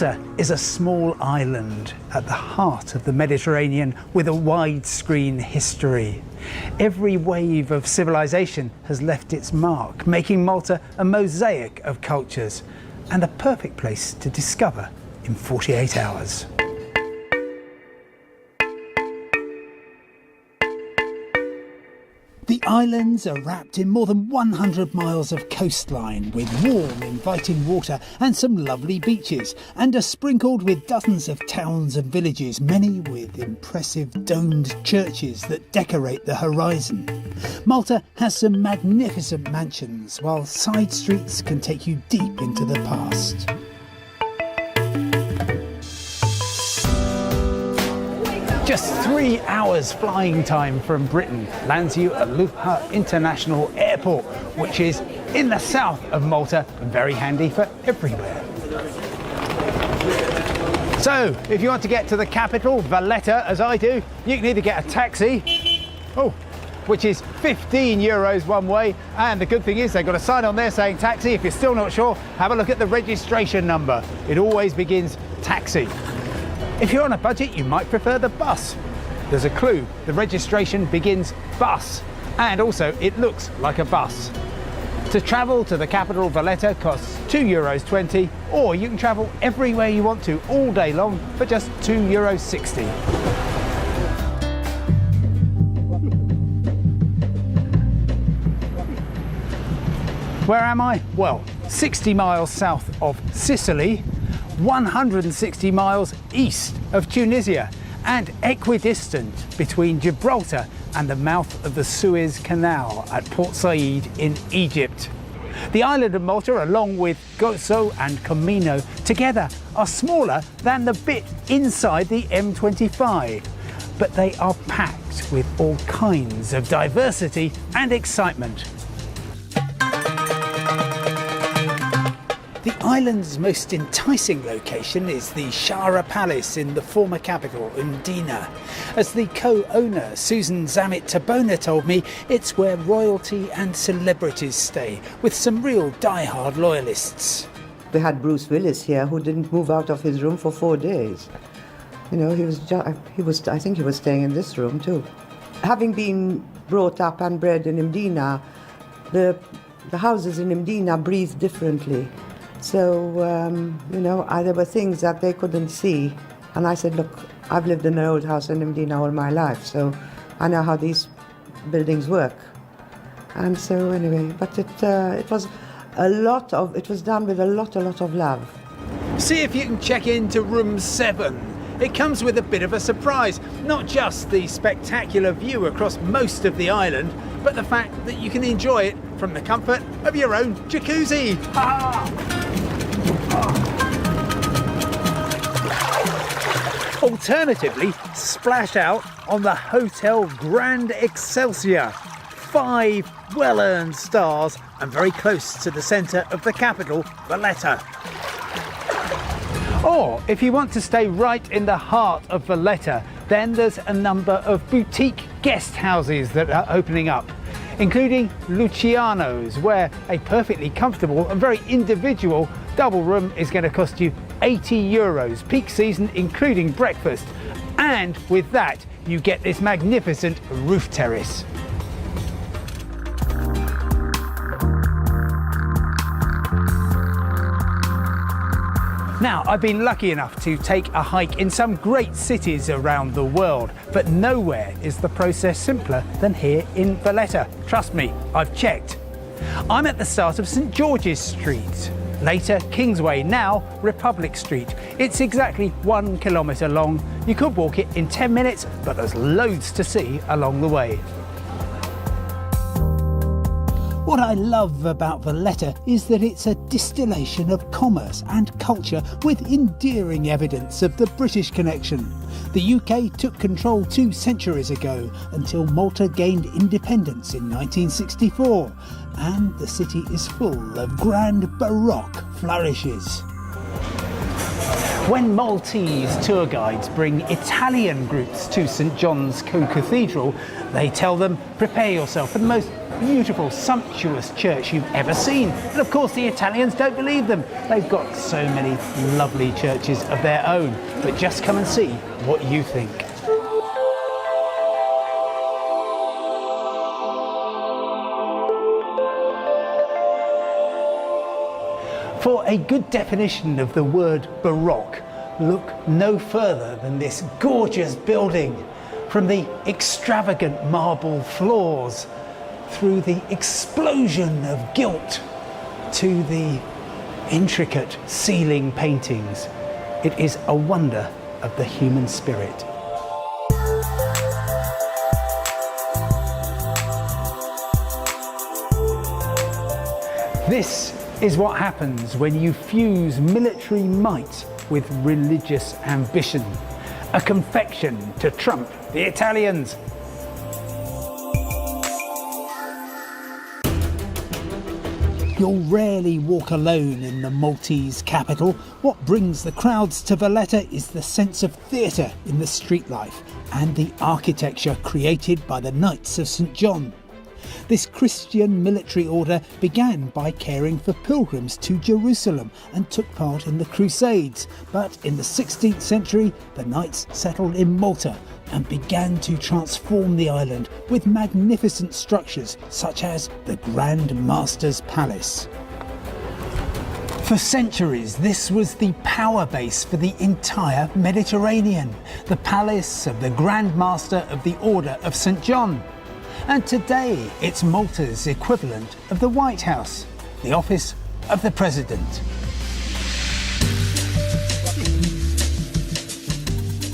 Malta is a small island at the heart of the Mediterranean with a widescreen history. Every wave of civilization has left its mark, making Malta a mosaic of cultures and a perfect place to discover in 48 hours. The islands are wrapped in more than 100 miles of coastline with warm, inviting water and some lovely beaches, and are sprinkled with dozens of towns and villages, many with impressive domed churches that decorate the horizon. Malta has some magnificent mansions, while side streets can take you deep into the past. Just 3 hours flying time from Britain lands you at Lucca International Airport, which is in the south of Malta and very handy for everywhere. So, if you want to get to the capital, Valletta, as I do, you can either get a taxi, which is 15 euros one way, and the good thing is they've got a sign on there saying taxi. If you're still not sure, have a look at the registration number. It always begins taxi. If you're on a budget, you might prefer the bus. There's a clue, the registration begins bus, and also it looks like a bus. To travel to the capital Valletta costs €2.20, or you can travel everywhere you want to all day long for just €2.60. Where am I? Well, 60 miles south of Sicily, 160 miles east of Tunisia, and equidistant between Gibraltar and the mouth of the Suez Canal at Port Said in Egypt. The island of Malta, along with Gozo and Comino, together are smaller than the bit inside the M25, but they are packed with all kinds of diversity and excitement. The island's most enticing location is the Shara Palace in the former capital, Undina. As the co-owner, Susan Zammit Tabona, told me, it's where royalty and celebrities stay, with some real die-hard loyalists. We had Bruce Willis here, who didn't move out of his room for 4 days. You know, I think he was staying in this room too. Having been brought up and bred in Mdina, the houses in Mdina breathe differently. So, there were things that they couldn't see. And I said, look, I've lived in an old house in Mdina all my life, so I know how these buildings work. And so anyway, but it was done with a lot of love. See if you can check into room 7. It comes with a bit of a surprise, not just the spectacular view across most of the island, but the fact that you can enjoy it from the comfort of your own jacuzzi. Alternatively, splash out on the Hotel Grand Excelsior. 5 well-earned stars and very close to the centre of the capital, Valletta. Or, if you want to stay right in the heart of Valletta, then there's a number of boutique guest houses that are opening up, including Luciano's, where a perfectly comfortable and very individual double room is going to cost you €80, peak season including breakfast. And with that, you get this magnificent roof terrace. Now, I've been lucky enough to take a hike in some great cities around the world, but nowhere is the process simpler than here in Valletta. Trust me, I've checked. I'm at the start of St George's Street, later Kingsway, now Republic Street. It's exactly 1 kilometre long. You could walk it in 10 minutes, but there's loads to see along the way. What I love about Valletta is that it's a distillation of commerce and culture with endearing evidence of the British connection. The UK took control 2 centuries ago until Malta gained independence in 1964, and the city is full of grand Baroque flourishes. When Maltese tour guides bring Italian groups to St John's Co-Cathedral, they tell them, prepare yourself for the most beautiful, sumptuous church you've ever seen. And of course the Italians don't believe them. They've got so many lovely churches of their own. But just come and see what you think. For a good definition of the word Baroque, look no further than this gorgeous building. From the extravagant marble floors, through the explosion of gilt, to the intricate ceiling paintings. It is a wonder of the human spirit. This is what happens when you fuse military might with religious ambition. A confection to trump the Italians. You'll rarely walk alone in the Maltese capital. What brings the crowds to Valletta is the sense of theatre in the street life and the architecture created by the Knights of St. John. This Christian military order began by caring for pilgrims to Jerusalem and took part in the Crusades. But in the 16th century, the Knights settled in Malta and began to transform the island with magnificent structures such as the Grand Master's Palace. For centuries, this was the power base for the entire Mediterranean, the palace of the Grand Master of the Order of St. John. And today, it's Malta's equivalent of the White House, the office of the President.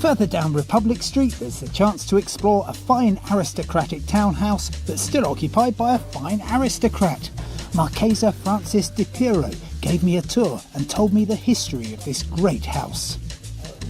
Further down Republic Street, there's the chance to explore a fine aristocratic townhouse that's still occupied by a fine aristocrat. Marchesa Francis Di Piero gave me a tour and told me the history of this great house.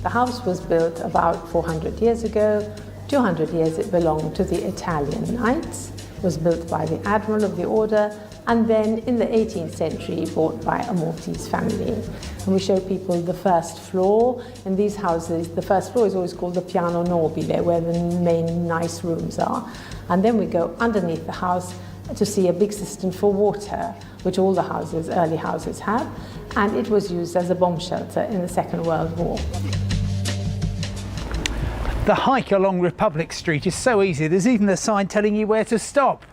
The house was built about 400 years ago. 200 years it belonged to the Italian Knights, was built by the Admiral of the Order, and then in the 18th century bought by a Maltese family. And we show people the first floor. In these houses, the first floor is always called the Piano Nobile, where the main nice rooms are. And then we go underneath the house to see a big cistern for water, which all the houses, early houses have, and it was used as a bomb shelter in the Second World War. The hike along Republic Street is so easy, there's even a sign telling you where to stop.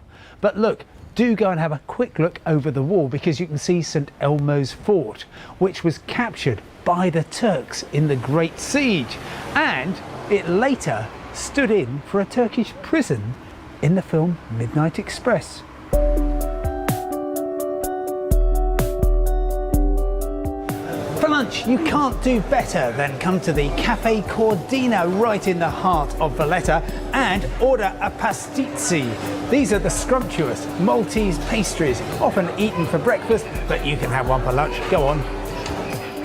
But look, do go and have a quick look over the wall because you can see St Elmo's Fort, which was captured by the Turks in the Great Siege. And it later stood in for a Turkish prison in the film Midnight Express. For lunch, you can't do better than come to the Caffè Cordina right in the heart of Valletta and order a pasticci. These are the scrumptious Maltese pastries, often eaten for breakfast, but you can have one for lunch. Go on.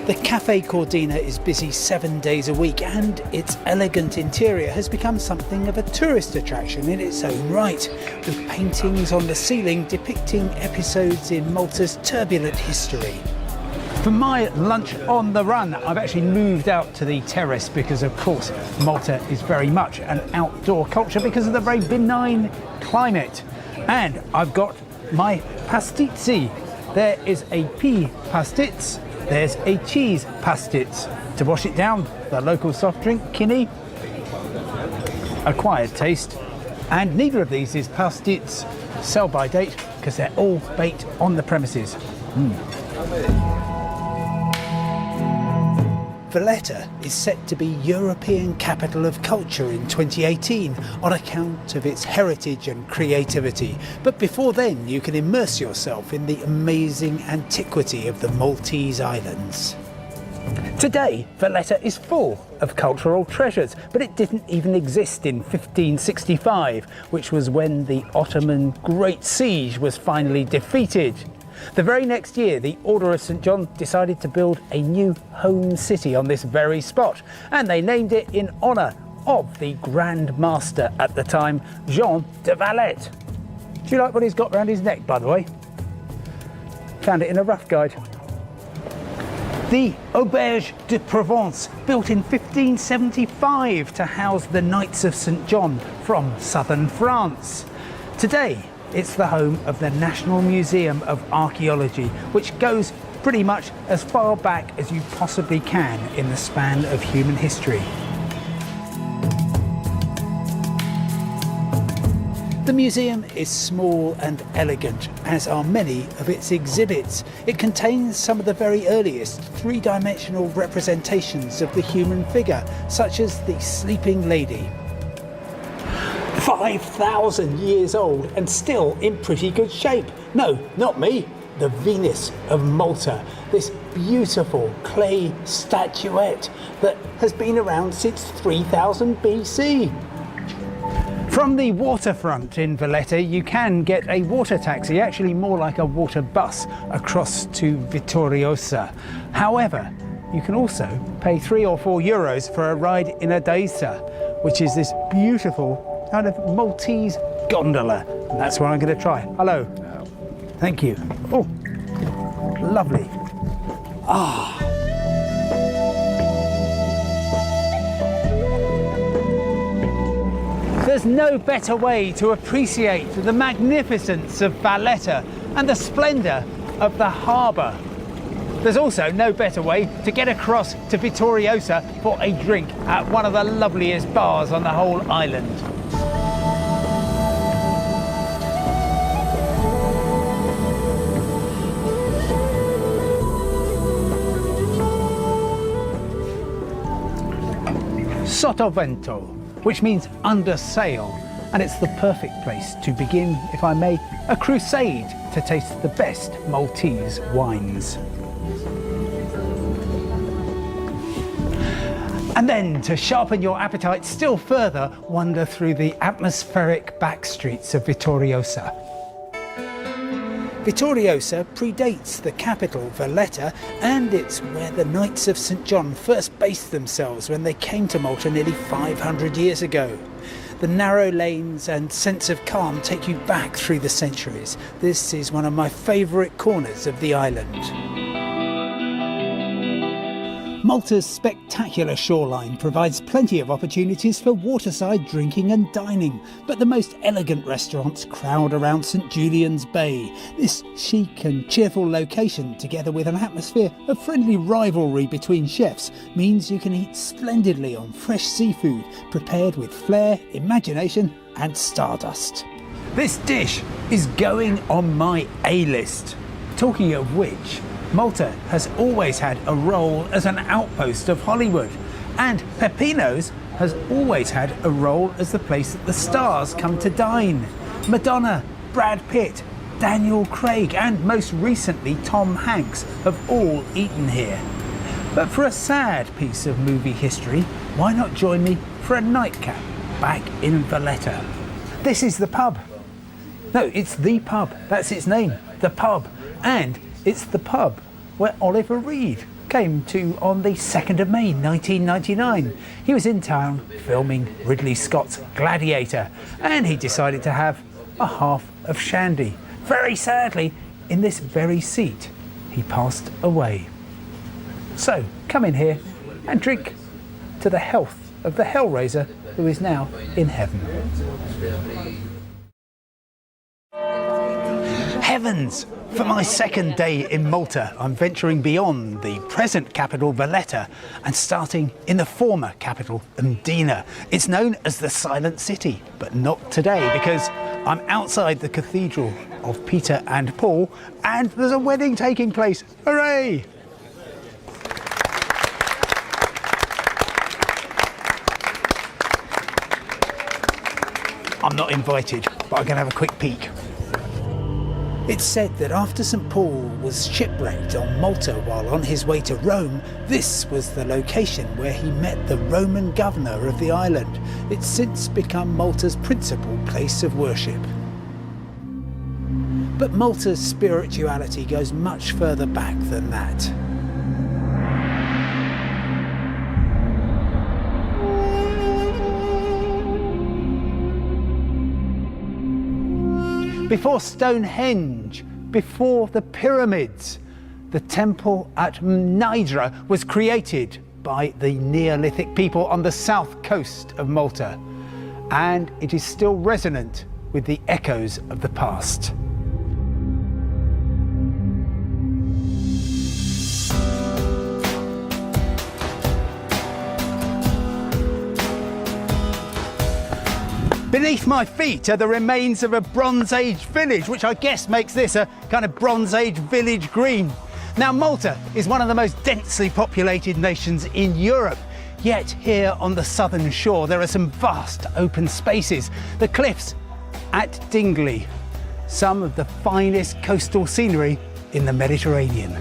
The Caffè Cordina is busy 7 days a week, and its elegant interior has become something of a tourist attraction in its own right, with paintings on the ceiling depicting episodes in Malta's turbulent history. For my lunch on the run, I've actually moved out to the terrace because, of course, Malta is very much an outdoor culture because of the very benign climate. And I've got my pasticci. There is a pea pastitz, there's a cheese pastitz. To wash it down, the local soft drink, Kinney. Acquired taste. And neither of these is pastitz sell by date because they're all baked on the premises. Valletta is set to be European Capital of Culture in 2018 on account of its heritage and creativity. But before then, you can immerse yourself in the amazing antiquity of the Maltese Islands. Today, Valletta is full of cultural treasures, but it didn't even exist in 1565, which was when the Ottoman Great Siege was finally defeated. The very next year, the Order of St. John decided to build a new home city on this very spot, and they named it in honour of the Grand Master at the time, Jean de Valette. Do you like what he's got round his neck, by the way? Found it in a rough guide. The Auberge de Provence, built in 1575 to house the Knights of St. John from southern France. Today, it's the home of the National Museum of Archaeology, which goes pretty much as far back as you possibly can in the span of human history. The museum is small and elegant, as are many of its exhibits. It contains some of the very earliest three-dimensional representations of the human figure, such as the Sleeping Lady. 5,000 years old and still in pretty good shape. No, not me. The Venus of Malta, this beautiful clay statuette that has been around since 3000 BC. From the waterfront in Valletta, you can get a water taxi, actually more like a water bus, across to Vittoriosa. However, you can also pay €3 or €4 for a ride in a Daisa, which is this beautiful kind of Maltese gondola. And that's what I'm going to try. Hello. Thank you. Oh, lovely. Ah. There's no better way to appreciate the magnificence of Valletta and the splendour of the harbour. There's also no better way to get across to Vittoriosa for a drink at one of the loveliest bars on the whole island. Sottovento, which means under sail, and it's the perfect place to begin, if I may, a crusade to taste the best Maltese wines. And then, to sharpen your appetite still further, wander through the atmospheric back streets of Vittoriosa. Vittoriosa predates the capital, Valletta, and it's where the Knights of St John first based themselves when they came to Malta nearly 500 years ago. The narrow lanes and sense of calm take you back through the centuries. This is one of my favourite corners of the island. Malta's spectacular shoreline provides plenty of opportunities for waterside drinking and dining, but the most elegant restaurants crowd around St Julian's Bay. This chic and cheerful location, together with an atmosphere of friendly rivalry between chefs, means you can eat splendidly on fresh seafood, prepared with flair, imagination and stardust. This dish is going on my A-list. Talking of which, Malta has always had a role as an outpost of Hollywood, and Peppino's has always had a role as the place that the stars come to dine. Madonna, Brad Pitt, Daniel Craig and most recently Tom Hanks have all eaten here. But for a sad piece of movie history, why not join me for a nightcap back in Valletta? This is the pub. No, it's the pub. That's its name, the pub. And it's the pub where Oliver Reed came to on the 2nd of May 1999. He was in town filming Ridley Scott's Gladiator, and he decided to have a half of shandy. Very sadly, in this very seat, he passed away. So come in here and drink to the health of the Hellraiser, who is now in heaven. Heavens! For my second day in Malta, I'm venturing beyond the present capital, Valletta, and starting in the former capital, Mdina. It's known as the Silent City, but not today, because I'm outside the Cathedral of Peter and Paul, and there's a wedding taking place. Hooray! I'm not invited, but I can have a quick peek. It's said that after St Paul was shipwrecked on Malta while on his way to Rome, this was the location where he met the Roman governor of the island. It's since become Malta's principal place of worship. But Malta's spirituality goes much further back than that. Before Stonehenge, before the pyramids, the temple at Mnajdra was created by the Neolithic people on the south coast of Malta, and it is still resonant with the echoes of the past. Beneath my feet are the remains of a Bronze Age village, which I guess makes this a kind of Bronze Age village green. Now, Malta is one of the most densely populated nations in Europe. Yet here on the southern shore, there are some vast open spaces. The cliffs at Dingley, some of the finest coastal scenery in the Mediterranean.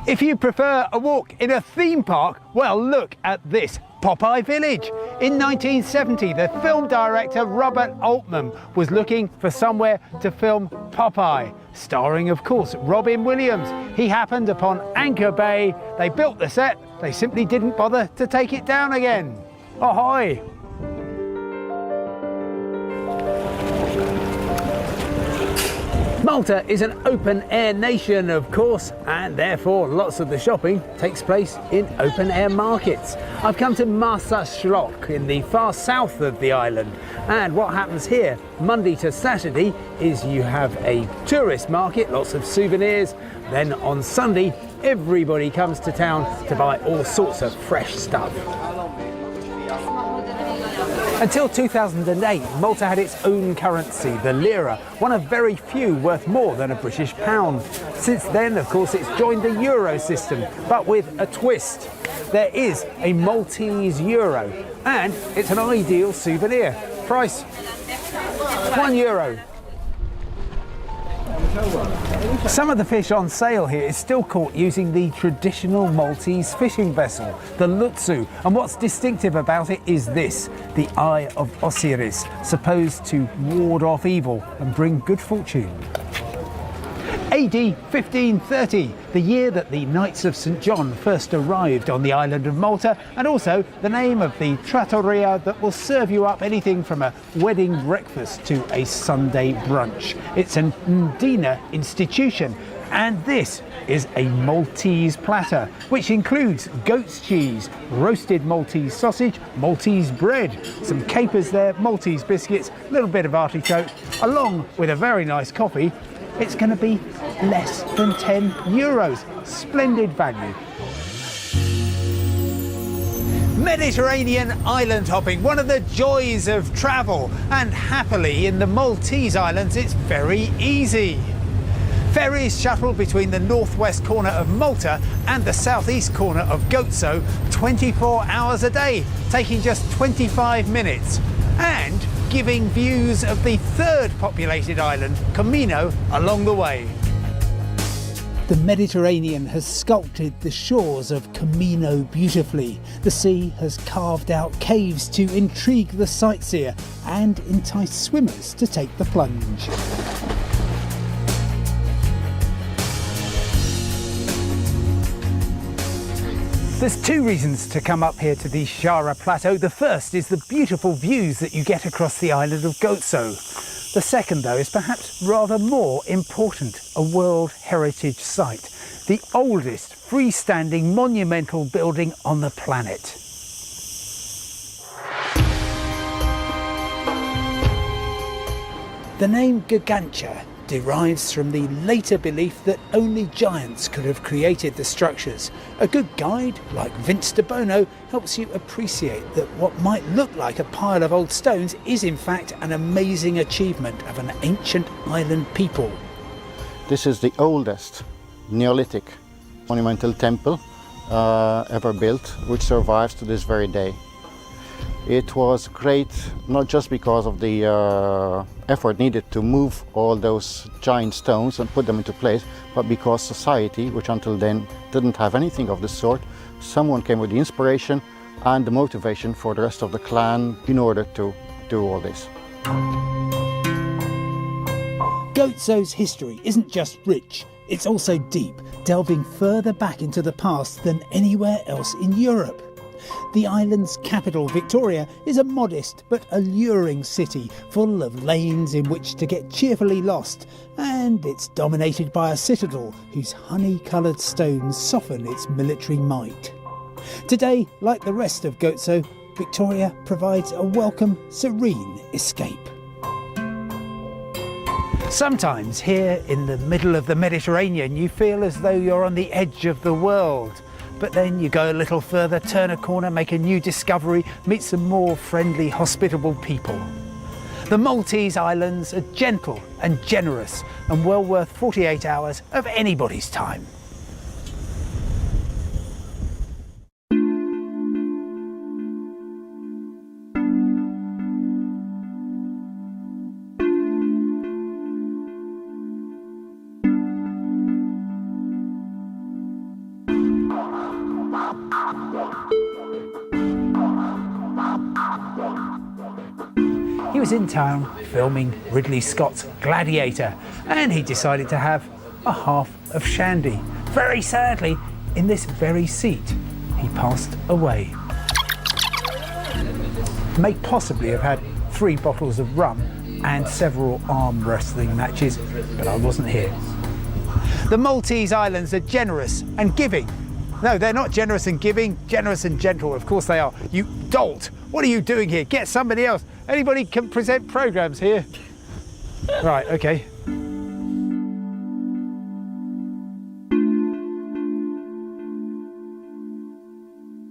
If you prefer a walk in a theme park, well, look at this Popeye Village. In 1970, the film director Robert Altman was looking for somewhere to film Popeye, starring, of course, Robin Williams. He happened upon Anchor Bay. They built the set. They simply didn't bother to take it down again. Ahoy! Malta is an open-air nation, of course, and therefore lots of the shopping takes place in open-air markets. I've come to Marsaxlokk in the far south of the island, and what happens here Monday to Saturday is you have a tourist market, lots of souvenirs. Then on Sunday, everybody comes to town to buy all sorts of fresh stuff. Until 2008, Malta had its own currency, the lira, one of very few worth more than a British pound. Since then, of course, it's joined the euro system, but with a twist. There is a Maltese euro, and it's an ideal souvenir. Price, €1. Some of the fish on sale here is still caught using the traditional Maltese fishing vessel, the Lutsu, and what's distinctive about it is this, the Eye of Osiris, supposed to ward off evil and bring good fortune. AD 1530, the year that the Knights of St John first arrived on the island of Malta, and also the name of the trattoria that will serve you up anything from a wedding breakfast to a Sunday brunch. It's an Ndina institution, and this is a Maltese platter, which includes goat's cheese, roasted Maltese sausage, Maltese bread, some capers there, Maltese biscuits, a little bit of artichoke, along with a very nice coffee. It's going to be less than €10. Splendid value. Mediterranean island hopping, one of the joys of travel, and happily in the Maltese islands it's very easy. Ferries shuttle between the northwest corner of Malta and the southeast corner of Gozo 24 hours a day, taking just 25 minutes. And giving views of the third populated island, Comino, along the way. The Mediterranean has sculpted the shores of Comino beautifully. The sea has carved out caves to intrigue the sightseer and entice swimmers to take the plunge. There's two reasons to come up here to the Shara Plateau. The first is the beautiful views that you get across the island of Gozo. The second, though, is perhaps rather more important, a World Heritage Site, the oldest freestanding monumental building on the planet. The name Gargantua derives from the later belief that only giants could have created the structures. A good guide, like Vince de Bono, helps you appreciate that what might look like a pile of old stones is in fact an amazing achievement of an ancient island people. This is the oldest Neolithic monumental temple ever built, which survives to this very day. It was great not just because of the effort needed to move all those giant stones and put them into place, but because society, which until then didn't have anything of this sort, someone came with the inspiration and the motivation for the rest of the clan in order to do all this. Gozo's history isn't just rich, it's also deep, delving further back into the past than anywhere else in Europe. The island's capital, Victoria, is a modest but alluring city full of lanes in which to get cheerfully lost, and it's dominated by a citadel whose honey-coloured stones soften its military might. Today, like the rest of Gozo, Victoria provides a welcome, serene escape. Sometimes here in the middle of the Mediterranean you feel as though you're on the edge of the world. But then you go a little further, turn a corner, make a new discovery, meet some more friendly, hospitable people. The Maltese Islands are gentle and generous and well worth 48 hours of anybody's time. He was in town filming Ridley Scott's Gladiator, and he decided to have a half of shandy. Very sadly, in this very seat, he passed away. May possibly have had 3 bottles of rum and several arm wrestling matches, but I wasn't here. The Maltese Islands are generous and giving. No, they're not generous and giving, generous and gentle. Of course they are. You dolt! What are you doing here? Get somebody else. Anybody can present programmes here? Right, okay.